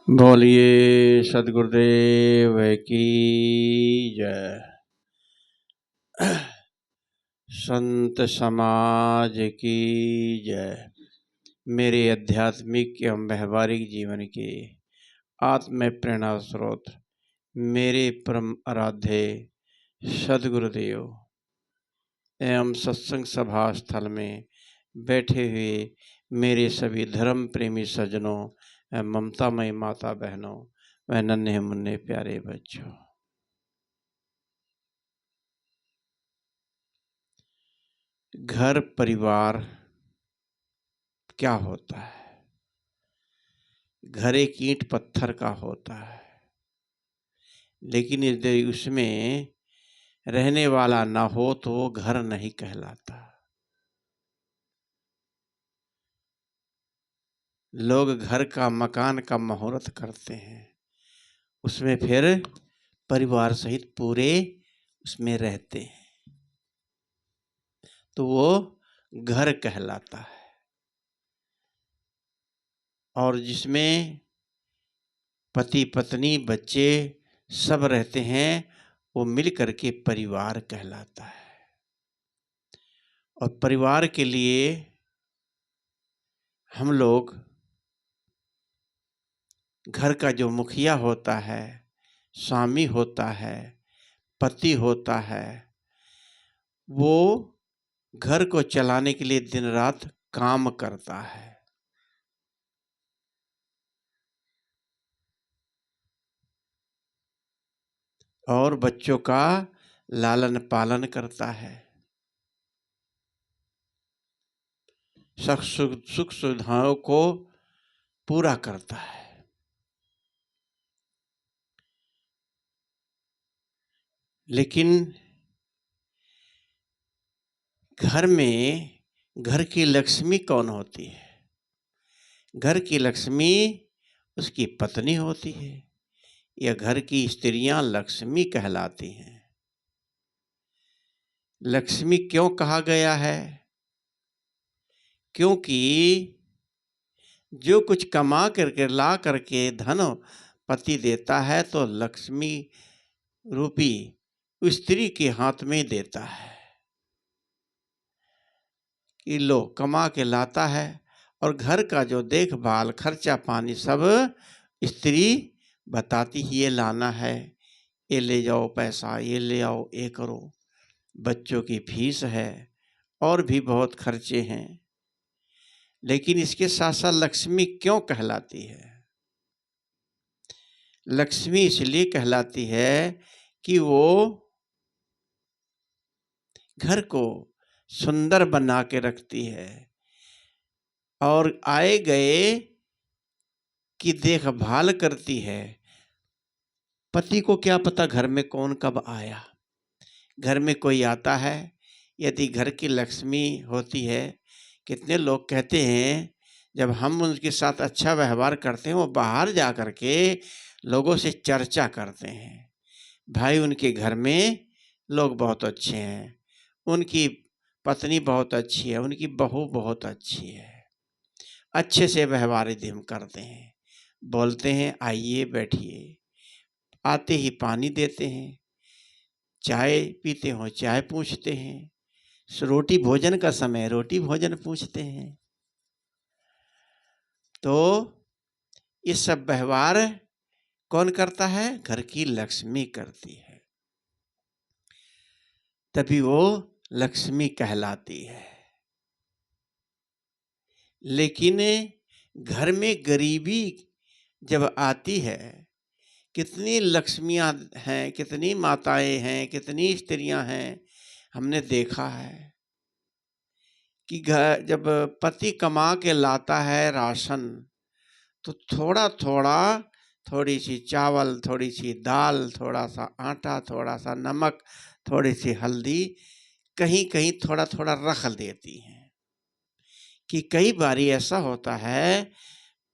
बोलिए सदगुरुदेव की जय। संत समाज की जय। मेरे आध्यात्मिक एवं व्यवहारिक जीवन के आत्म प्रेरणा स्रोत मेरे परम आराध्य सदगुरुदेव एवं सत्संग सभा स्थल में बैठे हुए मेरे सभी धर्म प्रेमी सज्जनों एवं ममतामयी माता बहनों व नन्हे मुन्ने प्यारे बच्चों, घर परिवार क्या होता है? घर एक ईंट पत्थर का होता है, लेकिन यदि उसमें रहने वाला ना हो तो वो घर नहीं कहलाता। लोग घर का मकान का मुहूर्त करते हैं, उसमें फिर परिवार सहित पूरे उसमें रहते हैं, तो वो घर कहलाता है। और जिसमें पति पत्नी बच्चे सब रहते हैं वो मिल करके परिवार कहलाता है। और परिवार के लिए हम लोग घर का जो मुखिया होता है, स्वामी होता है, पति होता है, वो घर को चलाने के लिए दिन रात काम करता है। और बच्चों का लालन पालन करता है, सुख सुविधाओं को पूरा करता है। लेकिन घर में घर की लक्ष्मी कौन होती है? घर की लक्ष्मी उसकी पत्नी होती है, या घर की स्त्रियां लक्ष्मी कहलाती हैं। लक्ष्मी क्यों कहा गया है? क्योंकि जो कुछ कमा करके ला करके धन पति देता है तो लक्ष्मी रूपी स्त्री के हाथ में देता है कि लो कमा के लाता है, और घर का जो देखभाल खर्चा पानी सब स्त्री बताती ही, ये लाना है, ये ले जाओ पैसा, ये ले आओ, ये करो, बच्चों की फीस है और भी बहुत खर्चे हैं। लेकिन इसके साथ साथ लक्ष्मी क्यों कहलाती है? लक्ष्मी इसलिए कहलाती है कि वो घर को सुंदर बना के रखती है और आए गए की देखभाल करती है। पति को क्या पता घर में कौन कब आया, घर में कोई आता है, यदि घर की लक्ष्मी होती है। कितने लोग कहते हैं जब हम उनके साथ अच्छा व्यवहार करते हैं, वो बाहर जा कर के लोगों से चर्चा करते हैं, भाई उनके घर में लोग बहुत अच्छे हैं, उनकी पत्नी बहुत अच्छी है, उनकी बहू बहुत अच्छी है, अच्छे से व्यवहार हम करते हैं, बोलते हैं आइए बैठिए, आते ही पानी देते हैं, चाय पीते हो चाय पूछते हैं, रोटी भोजन का समय रोटी भोजन पूछते हैं। तो ये सब व्यवहार कौन करता है? घर की लक्ष्मी करती है, तभी वो लक्ष्मी कहलाती है। लेकिन घर में गरीबी जब आती है, कितनी लक्ष्मियां हैं, कितनी माताएं हैं, कितनी स्त्रियां हैं, हमने देखा है कि घर जब पति कमा के लाता है राशन, तो थोड़ा थोड़ा, थोड़ी सी चावल, थोड़ी सी दाल, थोड़ा सा आटा, थोड़ा सा नमक, थोड़ी सी हल्दी, कहीं कहीं थोड़ा थोड़ा रख देती हैं। कि कई बारी ऐसा होता है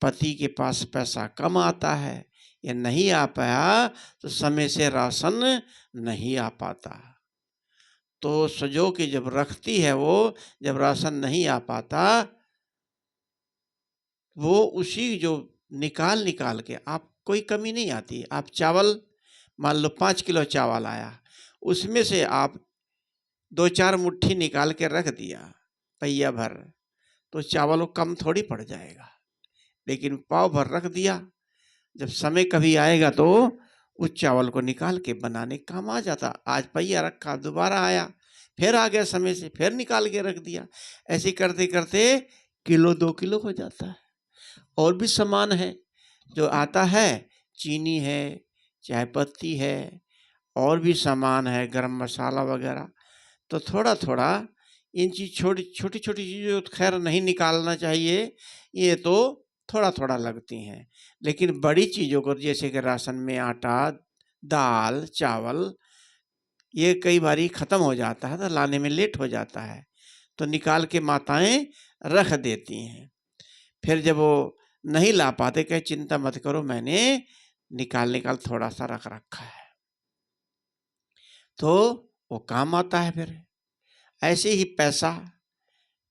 पति के पास पैसा कम आता है या नहीं आ पाया, तो समय से राशन नहीं आ पाता, तो सजो के जब रखती है वो, जब राशन नहीं आ पाता, वो उसी जो निकाल निकाल के आप, कोई कमी नहीं आती। आप चावल मान लो 5 किलो चावल आया, उसमें से आप 2-4 मुट्ठी निकाल के रख दिया पहिया भर, तो चावल वो कम थोड़ी पड़ जाएगा। लेकिन पाव भर रख दिया, जब समय कभी आएगा तो उस चावल को निकाल के बनाने काम आ जाता। आज पहिया रखा, दोबारा आया, फिर आ गया समय से, फिर निकाल के रख दिया। ऐसे करते करते किलो 2 किलो हो जाता है। और भी सामान है जो आता है, चीनी है, चाय पत्ती है, और भी सामान है, गरम मसाला वगैरह। तो थोड़ा थोड़ा इन चीज छोटी छोटी छोटी चीज़ों तो खैर नहीं निकालना चाहिए, ये तो थोड़ा थोड़ा लगती हैं। लेकिन बड़ी चीज़ों को जैसे कि राशन में आटा, दाल, चावल, ये कई बारी ख़त्म हो जाता है तो लाने में लेट हो जाता है, तो निकाल के माताएं रख देती हैं। फिर जब वो नहीं ला पाते, कहे चिंता मत करो, मैंने निकाल निकाल थोड़ा सा रख रखा है, तो वो काम आता है। फिर ऐसे ही पैसा,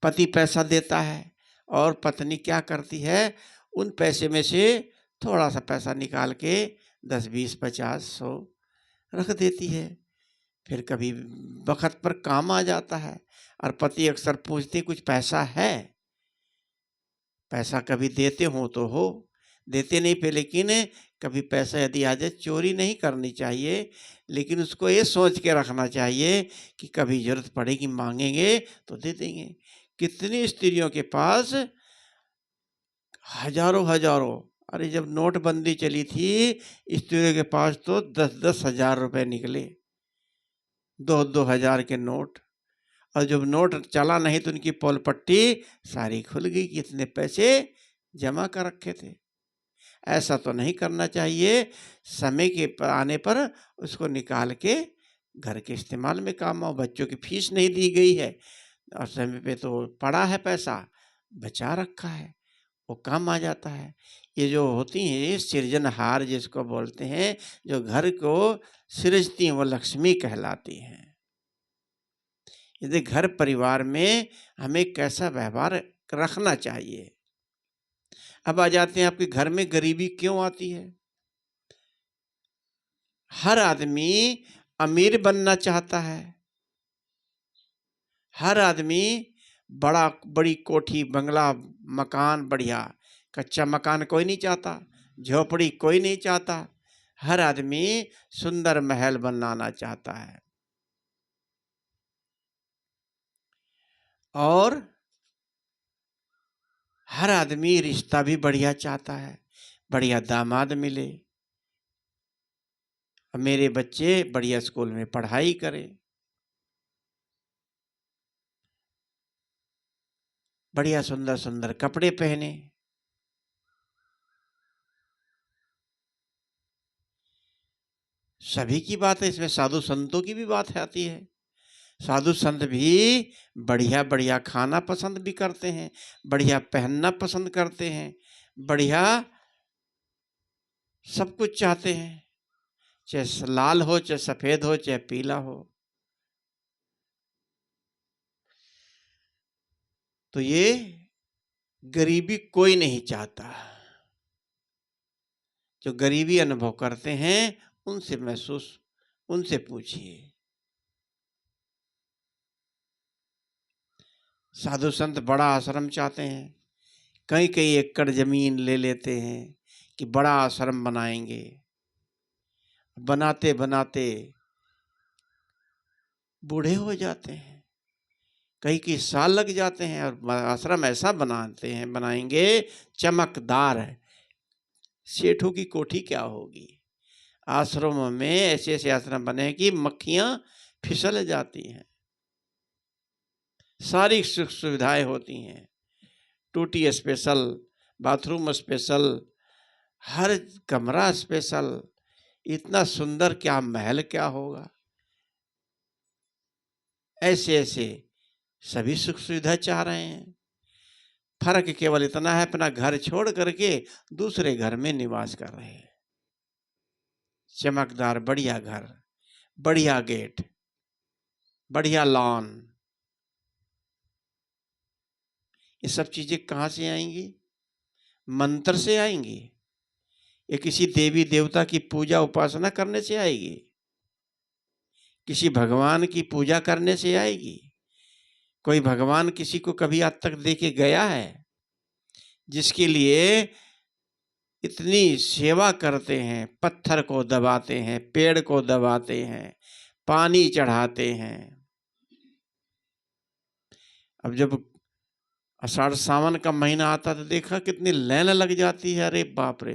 पति पैसा देता है और पत्नी क्या करती है, उन पैसे में से थोड़ा सा पैसा निकाल के 10, 20, 50, 100 रख देती है। फिर कभी वक़्त पर काम आ जाता है। और पति अक्सर पूछते, कुछ पैसा है? पैसा कभी देते हो तो हो, देते नहीं पे, लेकिन कभी पैसा यदि आ जाए, चोरी नहीं करनी चाहिए, लेकिन उसको ये सोच के रखना चाहिए कि कभी ज़रूरत पड़ेगी, मांगेंगे तो दे देंगे। कितनी स्त्रियों के पास हजारों हजारों, अरे जब नोटबंदी चली थी, स्त्रियों के पास तो 10-10 हजार रुपए निकले, 2-2 हजार के नोट। और जब नोट चला नहीं तो उनकी पोल पट्टी सारी खुल गई कि इतने पैसे जमा कर रखे थे। ऐसा तो नहीं करना चाहिए। समय के आने पर उसको निकाल के घर के इस्तेमाल में काम आओ। बच्चों की फीस नहीं दी गई है और समय पे तो पड़ा है, पैसा बचा रखा है, वो काम आ जाता है। ये जो होती हैं सृजनहार जिसको बोलते हैं, जो घर को सृजती हैं, वो लक्ष्मी कहलाती हैं। यदि घर परिवार में हमें कैसा व्यवहार रखना चाहिए। अब आ जाते हैं, आपके घर में गरीबी क्यों आती है? हर आदमी अमीर बनना चाहता है, हर आदमी बड़ी कोठी, बंगला, मकान बढ़िया, कच्चा मकान कोई नहीं चाहता, झोपड़ी कोई नहीं चाहता, हर आदमी सुंदर महल बनाना चाहता है। और हर आदमी रिश्ता भी बढ़िया चाहता है, बढ़िया दामाद मिले, मेरे बच्चे बढ़िया स्कूल में पढ़ाई करें, बढ़िया सुंदर सुंदर कपड़े पहने। सभी की बात है, इसमें साधु संतों की भी बात आती है। साधु संत भी बढ़िया बढ़िया खाना पसंद भी करते हैं, बढ़िया पहनना पसंद करते हैं, बढ़िया सब कुछ चाहते हैं, चाहे लाल हो, चाहे सफेद हो, चाहे पीला हो। तो ये गरीबी कोई नहीं चाहता। जो गरीबी अनुभव करते हैं उनसे पूछिए। साधु संत बड़ा आश्रम चाहते हैं, कई कई एकड़ जमीन ले लेते हैं कि बड़ा आश्रम बनाएंगे। बनाते बनाते बूढ़े हो जाते हैं, कई कई साल लग जाते हैं, और आश्रम ऐसा बनाएंगे चमकदार है, सेठों की कोठी क्या होगी। आश्रमों में ऐसे ऐसे आश्रम बने कि मक्खियां फिसल जाती हैं, सारी सुख सुविधाएं होती हैं, टूटी स्पेशल, बाथरूम स्पेशल, हर कमरा स्पेशल, इतना सुंदर क्या महल क्या होगा। ऐसे ऐसे सभी सुख सुविधा चाह रहे हैं। फर्क केवल इतना है, अपना घर छोड़ करके दूसरे घर में निवास कर रहे हैं। चमकदार बढ़िया घर, बढ़िया गेट, बढ़िया लॉन, ये सब चीजें कहाँ से आएंगी? मंत्र से आएंगी? ये किसी देवी देवता की पूजा उपासना करने से आएगी? किसी भगवान की पूजा करने से आएगी? कोई भगवान किसी को कभी आज तक दे के गया है? जिसके लिए इतनी सेवा करते हैं, पत्थर को दबाते हैं, पेड़ को दबाते हैं, पानी चढ़ाते हैं। अब जब आषाढ़ सावन का महीना आता तो देखा कितनी लाइन लग जाती है। अरे बाप रे,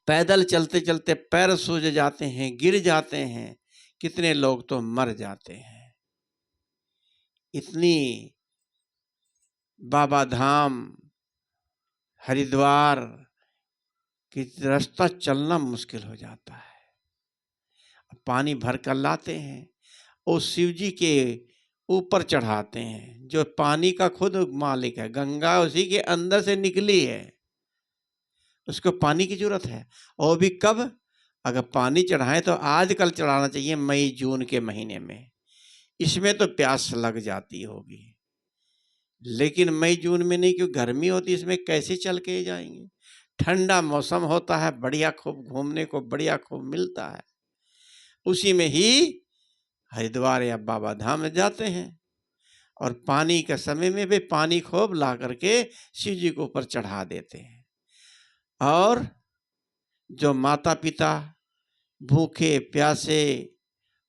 पैदल चलते चलते पैर सूज जाते हैं, गिर जाते हैं, कितने लोग तो मर जाते हैं। इतनी बाबा धाम हरिद्वार कि रास्ता चलना मुश्किल हो जाता है। पानी भर कर लाते हैं और शिव जी के ऊपर चढ़ाते हैं, जो पानी का खुद मालिक है, गंगा उसी के अंदर से निकली है, उसको पानी की जरूरत है। और भी कब? अगर पानी चढ़ाएं तो आजकल चढ़ाना चाहिए, मई जून के महीने में। इसमें तो प्यास लग जाती होगी, लेकिन मई जून में नहीं, क्योंकि गर्मी होती, इसमें कैसे चल के जाएंगे। ठंडा मौसम होता है, बढ़िया खूब घूमने को बढ़िया खूब मिलता है, उसी में ही हरिद्वार या बाबा धाम में जाते हैं। और पानी के समय में भी पानी खूब ला करके शिव जी के ऊपर चढ़ा देते हैं। और जो माता पिता भूखे प्यासे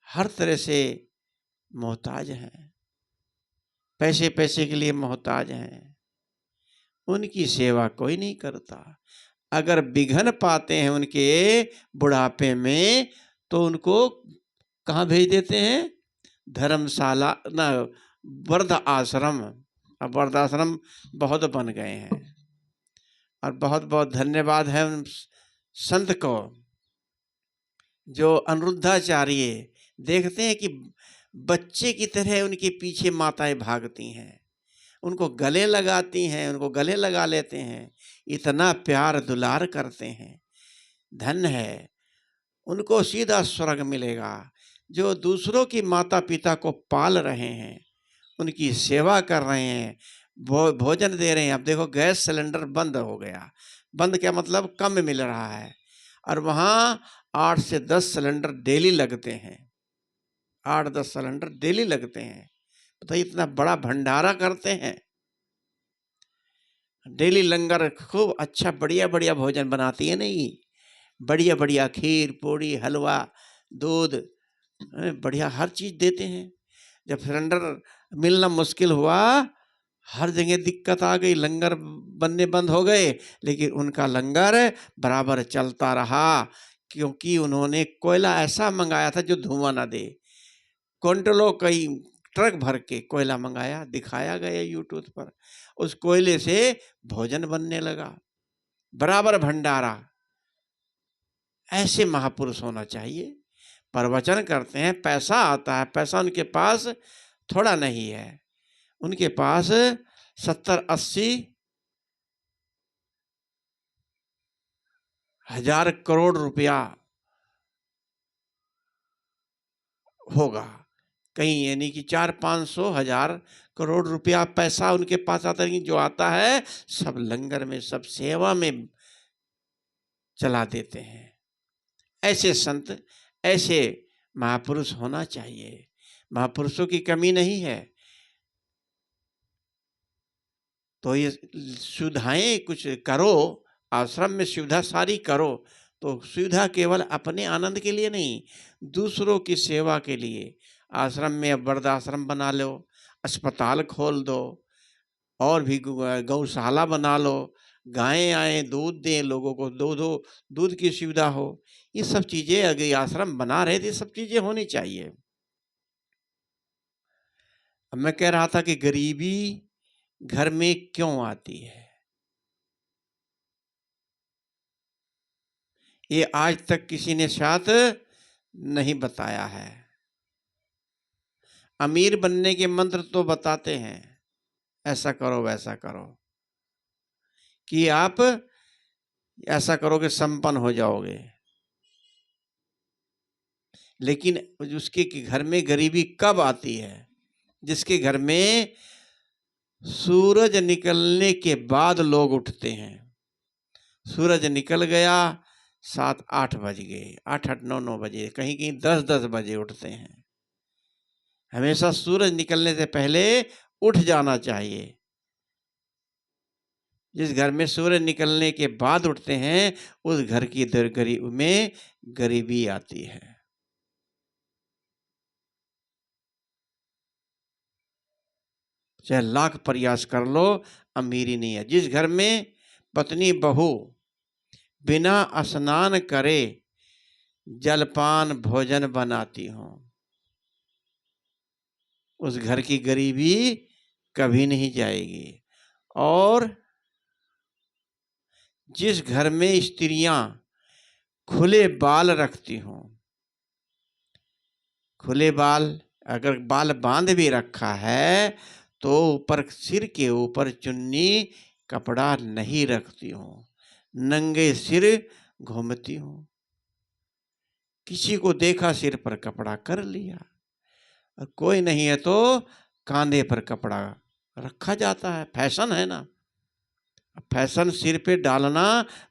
हर तरह से मोहताज हैं, पैसे पैसे के लिए मोहताज हैं, उनकी सेवा कोई नहीं करता। अगर विघन पाते हैं उनके बुढ़ापे में तो उनको कहाँ भेज देते हैं? धर्मशाला ना, वृद्ध आश्रम। अब वृद्ध आश्रम बहुत बन गए हैं। और बहुत बहुत धन्यवाद है उन संत को जो अनिरुद्धाचार्य देखते हैं कि बच्चे की तरह उनके पीछे माताएं भागती हैं, उनको गले लगाती हैं, उनको गले लगा लेते हैं, इतना प्यार दुलार करते हैं। धन्य है, उनको सीधा स्वर्ग मिलेगा। जो दूसरों की माता पिता को पाल रहे हैं, उनकी सेवा कर रहे हैं, भोजन दे रहे हैं। अब देखो गैस सिलेंडर बंद हो गया, बंद क्या मतलब कम मिल रहा है, और वहाँ 8 से 10 सिलेंडर डेली लगते हैं, 8-10 सिलेंडर डेली लगते हैं। बताइए, इतना बड़ा भंडारा करते हैं, डेली लंगर, खूब अच्छा बढ़िया बढ़िया भोजन बनाती है नहीं, बढ़िया बढ़िया खीर पूड़ी हलवा दूध, बढ़िया हर चीज़ देते हैं। जब सिलेंडर मिलना मुश्किल हुआ, हर जगह दिक्कत आ गई, लंगर बनने बंद हो गए, लेकिन उनका लंगर बराबर चलता रहा, क्योंकि उन्होंने कोयला ऐसा मंगाया था जो धुआं ना दे। क्विंटलों कई ट्रक भर के कोयला मंगाया, दिखाया गया यूट्यूब पर, उस कोयले से भोजन बनने लगा, बराबर भंडारा। ऐसे महापुरुष होना चाहिए। प्रवचन करते हैं, पैसा आता है, पैसा उनके पास थोड़ा नहीं है, उनके पास 70-80 हजार करोड़ रुपया होगा कहीं, यानी कि 400-500 हजार करोड़ रुपया पैसा उनके पास आता है। जो आता है सब लंगर में, सब सेवा में चला देते हैं। ऐसे संत, ऐसे महापुरुष होना चाहिए। महापुरुषों की कमी नहीं है। तो ये सुविधाएं कुछ करो, आश्रम में सुविधा सारी करो, तो सुविधा केवल अपने आनंद के लिए नहीं, दूसरों की सेवा के लिए। आश्रम में वृद्धाश्रम बना लो, अस्पताल खोल दो, और भी गौशाला बना लो, गायें आए दूध दें लोगों को, दूध की सुविधा हो। ये सब चीज़ें अगर आश्रम बना रहे थे, सब चीज़ें होनी चाहिए। अब मैं कह रहा था कि गरीबी घर में क्यों आती है, ये आज तक किसी ने शायद नहीं बताया है। अमीर बनने के मंत्र तो बताते हैं, ऐसा करो वैसा करो, कि आप ऐसा करोगे संपन्न हो जाओगे, लेकिन उसके घर में गरीबी कब आती है? जिसके घर में सूरज निकलने के बाद लोग उठते हैं, सूरज निकल गया, 7-8 बज गए, 8-8 9-9 बजे, कहीं कहीं 10-10 बजे उठते हैं। हमेशा सूरज निकलने से पहले उठ जाना चाहिए। जिस घर में सूरज निकलने के बाद उठते हैं, उस घर की में गरीबी आती है। चाहे लाख प्रयास कर लो, अमीरी नहीं है। जिस घर में पत्नी बहू बिना स्नान करे जलपान भोजन बनाती हो, उस घर की गरीबी कभी नहीं जाएगी। और जिस घर में स्त्रियां खुले बाल रखती हों, खुले बाल, अगर बाल बांध भी रखा है तो ऊपर सिर के ऊपर चुन्नी कपड़ा नहीं रखती हूँ, नंगे सिर घूमती हूँ। किसी को देखा सिर पर कपड़ा कर लिया, और कोई नहीं है तो कांधे पर कपड़ा रखा जाता है। फैशन है ना। फैशन सिर पे डालना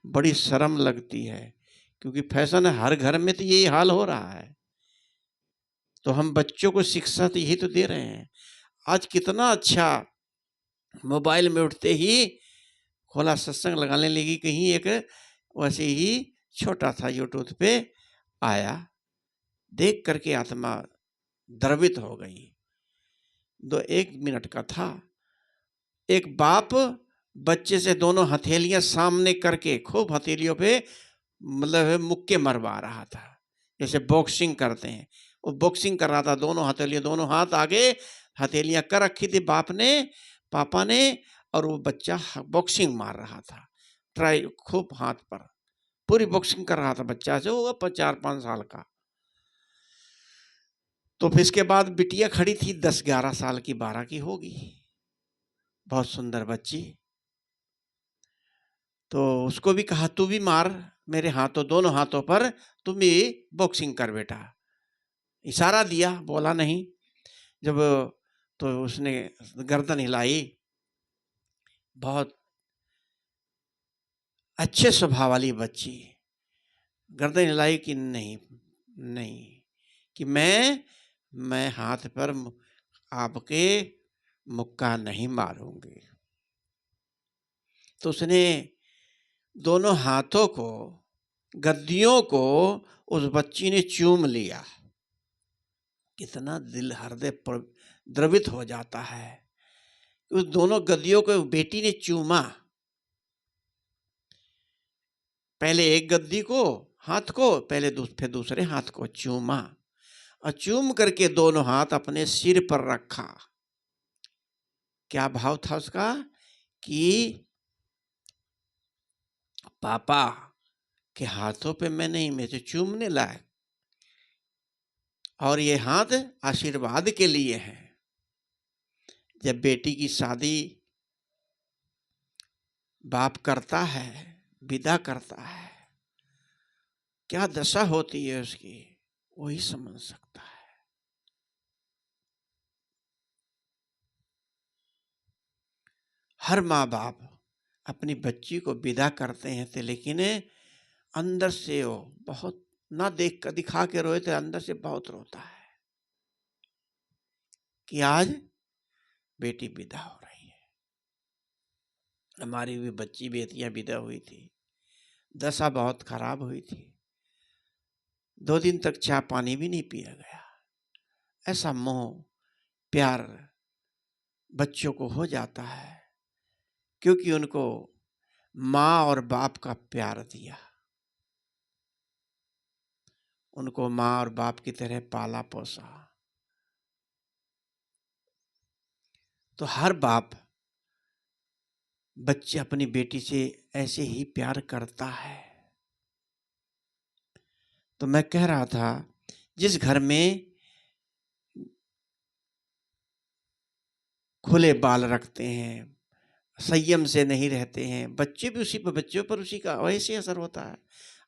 बड़ी शर्म लगती है, क्योंकि फैशन हर घर में तो यही हाल हो रहा है। तो हम बच्चों को शिक्षा तो यही तो दे रहे हैं। आज कितना अच्छा, मोबाइल में उठते ही खोला, सत्संग लगाने लगी, कहीं एक वैसे ही छोटा था यूट्यूब पे आया, देख करके आत्मा द्रवित हो गई। 1 मिनट का था। एक बाप बच्चे से दोनों हथेलियां सामने करके खूब हथेलियों पे मतलब मुक्के मरवा रहा था, जैसे बॉक्सिंग करते हैं। वो बॉक्सिंग कर रहा था, दोनों हथेलियां, दोनों हाथ आगे हथेलियां कर रखी थी बाप ने, पापा ने, और वो बच्चा बॉक्सिंग मार रहा था, ट्राई खूब हाथ पर पूरी बॉक्सिंग कर रहा था। बच्चा से होगा 4-5 साल का। तो फिर इसके बाद बिटिया खड़ी थी 10-11 साल की, 12 की होगी, बहुत सुंदर बच्ची। तो उसको भी कहा तू भी मार मेरे हाथों, दोनों हाथों पर तुम भी बॉक्सिंग कर बेटा। इशारा दिया, बोला नहीं। जब तो उसने गर्दन हिलाई, बहुत अच्छे स्वभाव वाली बच्ची, गर्दन हिलाई कि नहीं नहीं, कि मैं हाथ पर आपके मुक्का नहीं मारूंगी। तो उसने दोनों हाथों को, गद्दियों को उस बच्ची ने चूम लिया। कितना दिल हृदय द्रवित हो जाता है। उस दोनों गद्दियों को बेटी ने चूमा, पहले एक गद्दी को, हाथ को, पहले फिर दूसरे हाथ को चूमा, और चूम करके दोनों हाथ अपने सिर पर रखा। क्या भाव था उसका कि पापा के हाथों पे मैं नहीं, मैं तो चूमने लायक, और ये हाथ आशीर्वाद के लिए है। जब बेटी की शादी बाप करता है, विदा करता है, क्या दशा होती है उसकी, वही समझ सकता है। हर माँ बाप अपनी बच्ची को विदा करते हैं थे, लेकिन अंदर से वो बहुत, ना देख कर दिखा के रोए थे, अंदर से बहुत रोता है कि आज बेटी विदा हो रही है। हमारी भी बच्ची बेटियां विदा हुई थी, दशा बहुत खराब हुई थी, 2 दिन तक चाय पानी भी नहीं पिया गया। ऐसा मोह प्यार बच्चों को हो जाता है, क्योंकि उनको माँ और बाप का प्यार दिया, उनको माँ और बाप की तरह पाला पोसा। तो हर बाप बच्चे अपनी बेटी से ऐसे ही प्यार करता है। तो मैं कह रहा था, जिस घर में खुले बाल रखते हैं, संयम से नहीं रहते हैं, बच्चे भी बच्चों पर उसी का वैसे असर होता है।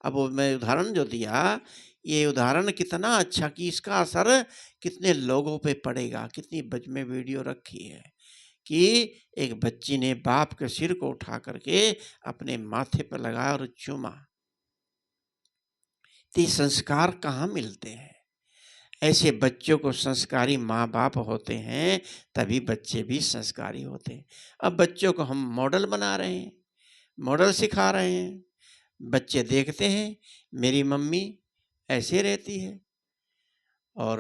अब वो मैं उदाहरण जो दिया, ये उदाहरण कितना अच्छा कि इसका असर कितने लोगों पे पड़ेगा। कितनी बच में वीडियो रखी है कि एक बच्ची ने बाप के सिर को उठा करके अपने माथे पर लगाया और चूमा। तो ये संस्कार कहाँ मिलते हैं? ऐसे बच्चों को संस्कारी माँ बाप होते हैं, तभी बच्चे भी संस्कारी होते हैं। अब बच्चों को हम मॉडल बना रहे हैं, मॉडल सिखा रहे हैं। बच्चे देखते हैं मेरी मम्मी ऐसे रहती है, और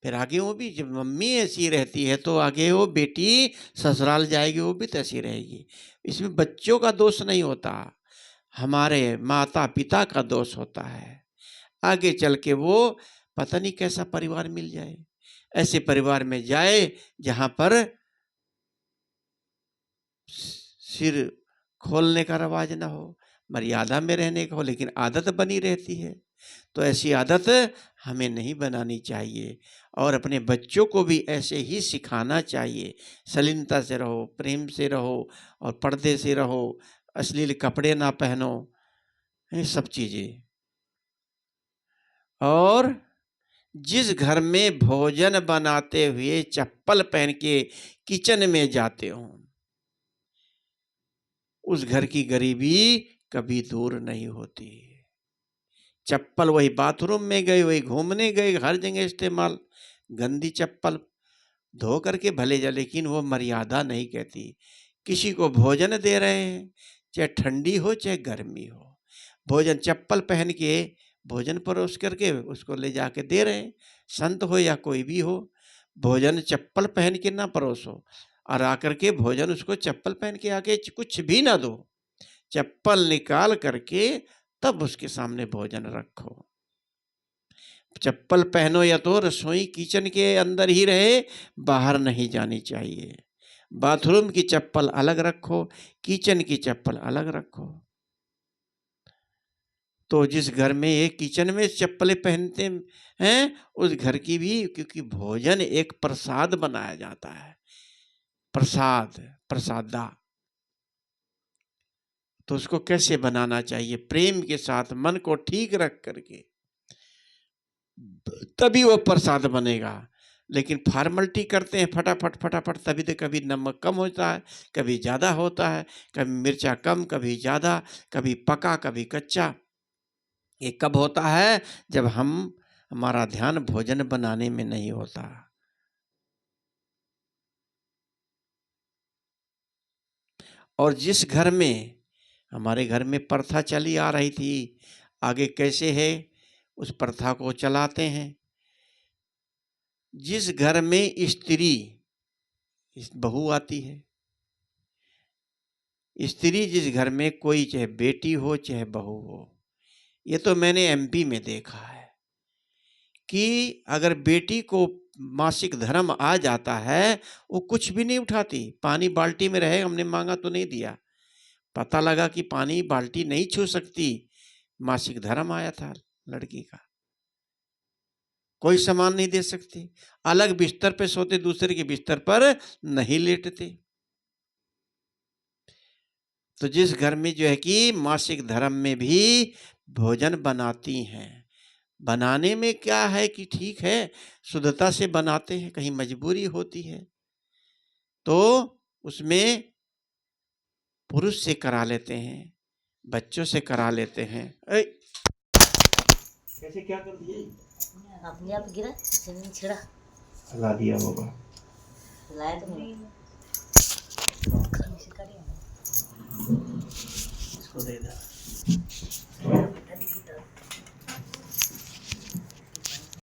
फिर आगे वो भी, जब मम्मी ऐसी रहती है तो आगे वो बेटी ससुराल जाएगी, वो भी तो ऐसी रहेगी। इसमें बच्चों का दोष नहीं होता, हमारे माता पिता का दोष होता है। आगे चल के वो पता नहीं कैसा परिवार मिल जाए, ऐसे परिवार में जाए जहां पर सिर खोलने का रवाज ना हो, मर्यादा में रहने का हो, लेकिन आदत बनी रहती है। तो ऐसी आदत हमें नहीं बनानी चाहिए, और अपने बच्चों को भी ऐसे ही सिखाना चाहिए। शालीनता से रहो, प्रेम से रहो, और पर्दे से रहो, अश्लील कपड़े ना पहनो, ये सब चीज़ें। और जिस घर में भोजन बनाते हुए चप्पल पहन के किचन में जाते हो, उस घर की गरीबी कभी दूर नहीं होती। चप्पल वही बाथरूम में गए, वही घूमने गए, हर जगह इस्तेमाल, गंदी चप्पल धो करके भले जा, लेकिन वो मर्यादा नहीं कहती। किसी को भोजन दे रहे हैं, चाहे ठंडी हो चाहे गर्मी हो, भोजन चप्पल पहन के भोजन परोस करके उसको ले जाके दे रहे हैं। संत हो या कोई भी हो, भोजन चप्पल पहन के ना परोसो, और आकर के भोजन उसको चप्पल पहन के आके कुछ भी ना दो, चप्पल निकाल करके तब उसके सामने भोजन रखो। चप्पल पहनो या तो रसोई किचन के अंदर ही रहे, बाहर नहीं जानी चाहिए। बाथरूम की चप्पल अलग रखो, किचन की चप्पल अलग रखो। तो जिस घर में ये किचन में चप्पलें पहनते हैं, उस घर की भी, क्योंकि भोजन एक प्रसाद बनाया जाता है, प्रसाद, प्रसादा। तो उसको कैसे बनाना चाहिए? प्रेम के साथ, मन को ठीक रख करके, तभी वो प्रसाद बनेगा। लेकिन फॉर्मलिटी करते हैं फटाफट फटाफट, तभी तो कभी नमक कम होता है, कभी ज़्यादा होता है, कभी मिर्चा कम, कभी ज़्यादा, कभी पका कभी कच्चा। ये कब होता है? जब हमारा ध्यान भोजन बनाने में नहीं होता। और जिस घर में, हमारे घर में प्रथा चली आ रही थी, आगे कैसे है उस प्रथा को चलाते हैं। जिस घर में स्त्री, बहू आती है, स्त्री जिस घर में, कोई चाहे बेटी हो चाहे बहू हो, ये तो मैंने एमपी में देखा है कि अगर बेटी को मासिक धर्म आ जाता है, वो कुछ भी नहीं उठाती, पानी बाल्टी में रहे, हमने मांगा तो नहीं दिया, पता लगा कि पानी बाल्टी नहीं छू सकती, मासिक धर्म आया था लड़की का, कोई सामान नहीं दे सकती, अलग बिस्तर पे सोते, दूसरे के बिस्तर पर नहीं लेटते। तो जिस घर में जो है कि मासिक धर्म में भी भोजन बनाती हैं, बनाने में क्या है कि ठीक है, शुद्धता से बनाते हैं, कहीं मजबूरी होती है तो उसमें पुरुष से करा लेते हैं, बच्चों से करा लेते हैं। कैसे क्या कर दिए? अपने आप गिरा, जमीन छिड़ा, हिला दिया होगा, हिलाया तो नहीं। इसको दे दे।